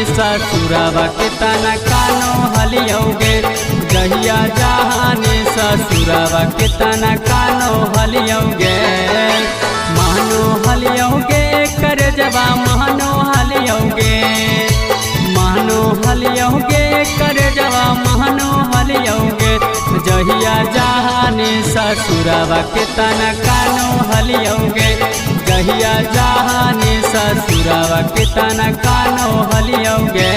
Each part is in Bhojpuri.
ससुरवा के तना कानो हलियोगे। जहिया जहानी ससुरवा के तना कानो हलियोगे। मानो हलियोगे कर जवा मानो हलियोगे। मानो हलियोगे कर जवा मानो हलियोगे। जहिया जहानी ससुरवा के तना कानो हलियोगे। जहिया जहानी ससुरवा के तना कानो हलियोगे।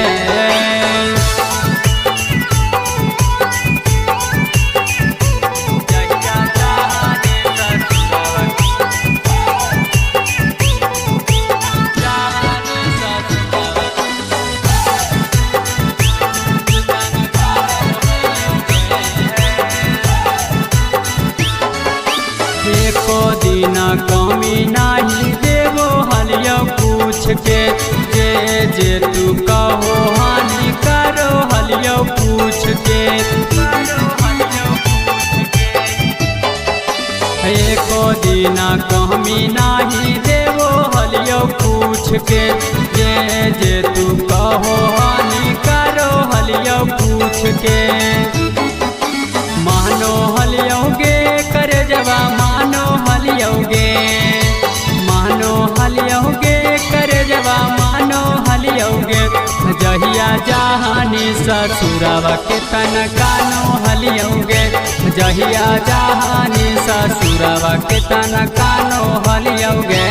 एको दिन कमी नहीं देवो हलियो पूछ के। जे जे तू कहो हानि करो हलियो पूछ के। एको दिन कमी नहीं देवो हलियो पूछ के। जे जे तू कहो हानि करो हलियो पूछ के। मानो हलियोगे कर जवा मानो हलियोगे। मानो हलियोगे कर जवा मानो हलियोगे। जहिया जहानी ससुरवा के तना कानो हलियोगे। जहिया जहानी ससुरवा के तना कानो हलियोगे।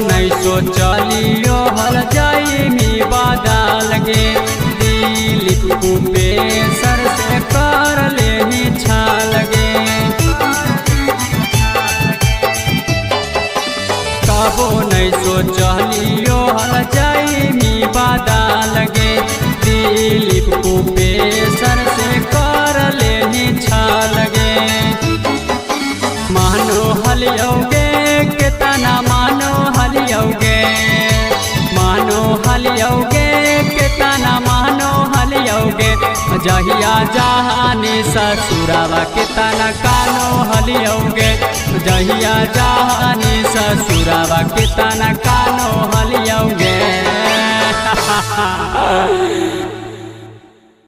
नहीं सोचलियो हल जाई मी बादल गे। दिलीप कुपेसर से कर ले ही छाल गे। कबो नहीं सोचलियो हल जाई मी बादल गे। दिलीप कुपेसर से कर ले ही छाल गे। मानो हलियोगे के तना मानो हलियोगे। मानो हलियोगे के तना मानो हलियोगे। जहिया जहानी ससुरवा के तना कानो हलियोगे। जहिया जहानी ससुरवा के तना कानो हलियोगे।